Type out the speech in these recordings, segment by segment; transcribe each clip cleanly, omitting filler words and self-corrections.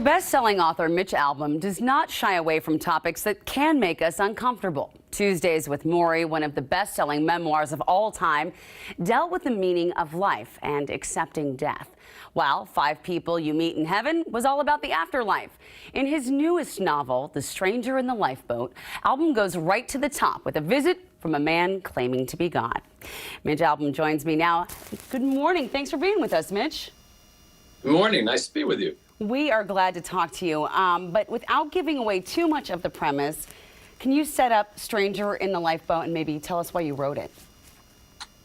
Best-selling author Mitch Albom does not shy away from topics that can make us uncomfortable. Tuesdays with Morrie, one of the best-selling memoirs of all time, dealt with the meaning of life and accepting death. While 5 People You Meet in Heaven was all about the afterlife. In his newest novel, The Stranger in the Lifeboat, Albom goes right to the top with a visit from a man claiming to be God. Mitch Albom joins me now. Good morning. Thanks for being with us, Mitch. Good morning. Nice to be with you. We are glad to talk to you, but without giving away too much of the premise, can you set up Stranger in the Lifeboat and maybe tell us why you wrote it?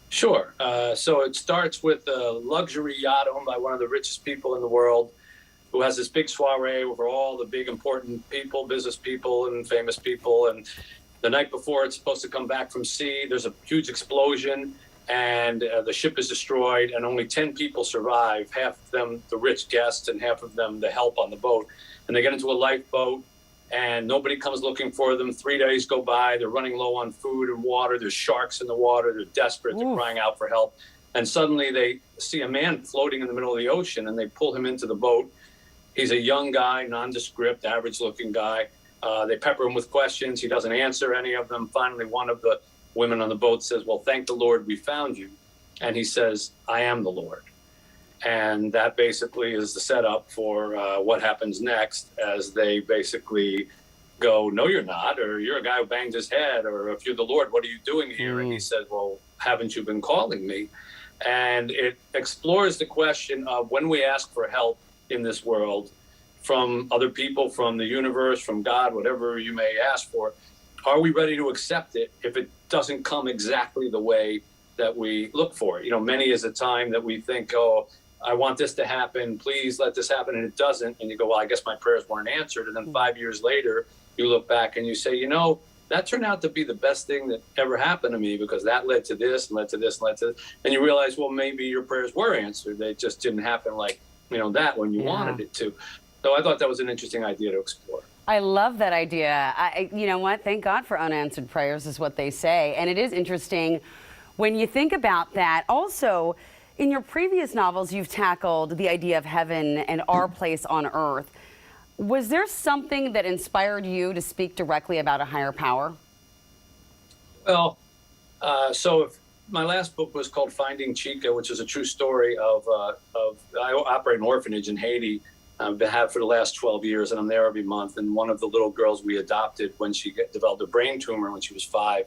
Sure. So it starts with a luxury yacht owned by one of the richest people in the world, who has this big soiree over all the big important people, business people and famous people. And the night before it's supposed to come back from sea, there's a huge explosion. And the ship is destroyed, and only 10 people survive, half of them the rich guests and half of them the help on the boat. And they get into a lifeboat, and nobody comes looking for them. 3 days go by, they're running low on food and water, there's sharks in the water, they're desperate, they're crying out for help. And suddenly they see a man floating in the middle of the ocean, and they pull him into the boat. He's a young guy, nondescript, average-looking guy. They pepper him with questions, he doesn't answer any of them. Finally, one of the women on the boat says, "Well, thank the Lord we found you." And he says, "I am the Lord." And that basically is the setup for what happens next, as they basically go, "No, you're not," or "You're a guy who banged his head," or "If you're the Lord, what are you doing here?" And he says, "Well, haven't you been calling me?" And it explores the question of when we ask for help in this world from other people, from the universe, from God, whatever you may ask for, are we ready to accept it if it doesn't come exactly the way that we look for it? You know, many is a time that we think, "Oh, I want this to happen, please let this happen," and it doesn't. And you go, "Well, I guess my prayers weren't answered." And then 5 years later, you look back and you say, "You know, that turned out to be the best thing that ever happened to me, because that led to this and led to this and led to this." And you realize, well, maybe your prayers were answered. They just didn't happen like, that when you wanted it to. So I thought that was an interesting idea to explore. I love that idea. You know what? Thank God for unanswered prayers is what they say. And it is interesting when you think about that. Also, in your previous novels, you've tackled the idea of heaven and our place on earth. Was there something that inspired you to speak directly about a higher power? Well, my last book was called Finding Chica, which is a true story of I operate an orphanage in Haiti. I've been for the last 12 years, and I'm there every month. And one of the little girls we adopted, when she developed a brain tumor when she was 5,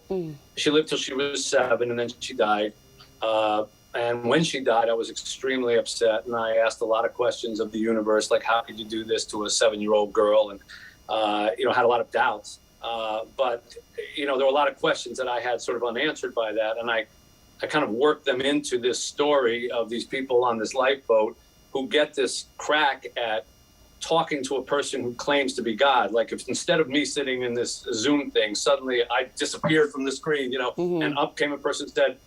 she lived till she was 7, and then she died. And when she died, I was extremely upset, and I asked a lot of questions of the universe, like, how could you do this to a 7-year-old girl? And had a lot of doubts. But there were a lot of questions that I had sort of unanswered by that, and I kind of worked them into this story of these people on this lifeboat who get this crack at talking to a person who claims to be God. Like, if instead of me sitting in this Zoom thing, suddenly I disappeared from the screen, and up came a person and said,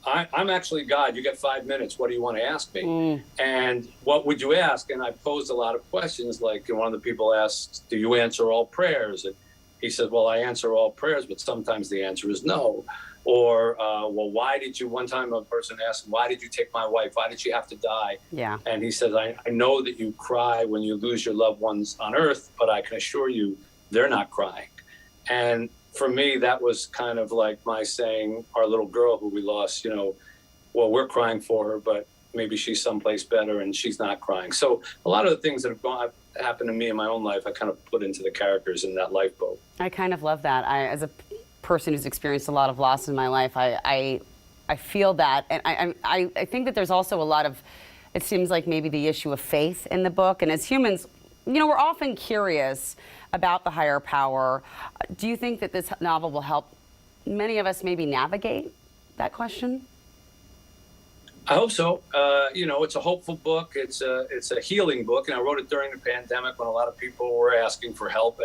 I'm actually God. You get 5 minutes. What do you want to ask me? And what would you ask? And I posed a lot of questions. Like, one of the people asked, "Do you answer all prayers?" And he said, "Well, I answer all prayers, but sometimes the answer is no." Or, "Well, why did you," one time a person asked, "Why did you take my wife? Why did she have to die?" Yeah. And he says, I know that you cry when you lose your loved ones on earth, but I can assure you they're not crying. And for me, that was kind of like my saying, our little girl who we lost, well, we're crying for her, but maybe she's someplace better and she's not crying. So a lot of the things that have happened to me in my own life, I kind of put into the characters in that lifeboat. I kind of love that. As a person who's experienced a lot of loss in my life, I feel that. And I think that there's also a lot of, it seems like maybe the issue of faith in the book. And as humans, we're often curious about the higher power. Do you think that this novel will help many of us maybe navigate that question? I hope so. It's a hopeful book. It's a healing book. And I wrote it during the pandemic when a lot of people were asking for help.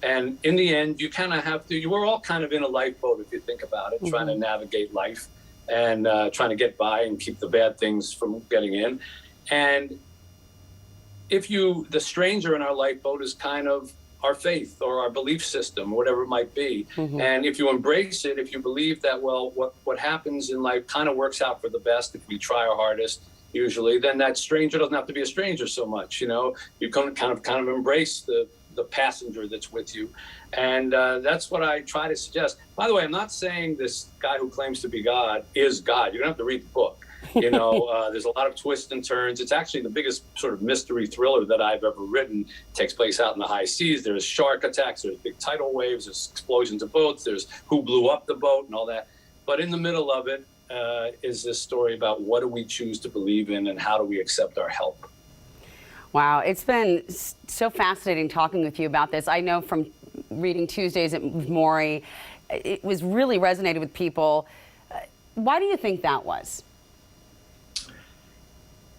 And in the end, you kind of have to, we're all kind of in a lifeboat, if you think about it, trying to navigate life and trying to get by and keep the bad things from getting in. And the stranger in our lifeboat is kind of our faith or our belief system, whatever it might be. And if you embrace it, if you believe that, well, what happens in life kind of works out for the best if we try our hardest, usually, then that stranger doesn't have to be a stranger so much. You can kind of embrace the passenger that's with you. And that's what I try to suggest. By the way, I'm not saying this guy who claims to be God is God. You don't have to read the book. There's a lot of twists and turns. It's actually the biggest sort of mystery thriller that I've ever written. It takes place out in the high seas. There's shark attacks, there's big tidal waves, there's explosions of boats, there's who blew up the boat and all that. But in the middle of it is this story about what do we choose to believe in and how do we accept our help. Wow, it's been so fascinating talking with you about this. I know from reading Tuesdays with Morrie, it was really resonated with people. Why do you think that was?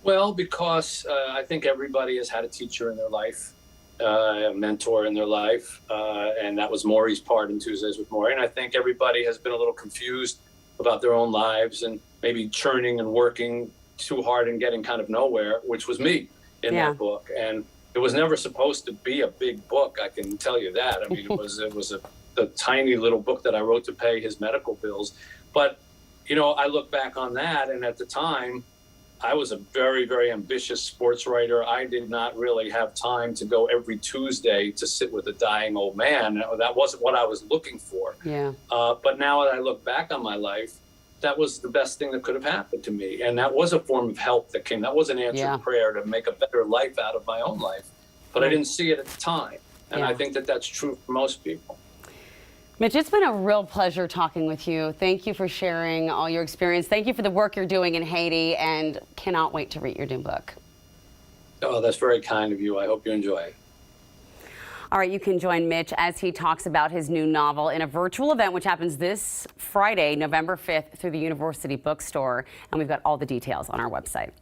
Well, because I think everybody has had a teacher in their life, a mentor in their life, and that was Morrie's part in Tuesdays with Morrie. And I think everybody has been a little confused about their own lives and maybe churning and working too hard and getting kind of nowhere, which was me in that book. And it was never supposed to be a big book, I can tell you that. I mean, it was a tiny little book that I wrote to pay his medical bills. But, I look back on that, and at the time, I was a very, very ambitious sports writer. I did not really have time to go every Tuesday to sit with a dying old man. That wasn't what I was looking for. Yeah. But now that I look back on my life, that was the best thing that could have happened to me. And that was a form of help that came. That was an answered prayer to make a better life out of my own life. But I didn't see it at the time. And I think that that's true for most people. Mitch, it's been a real pleasure talking with you. Thank you for sharing all your experience. Thank you for the work you're doing in Haiti, and cannot wait to read your new book. Oh, that's very kind of you. I hope you enjoy it. All right, you can join Mitch as he talks about his new novel in a virtual event, which happens this Friday, November 5th, through the University Bookstore. And we've got all the details on our website.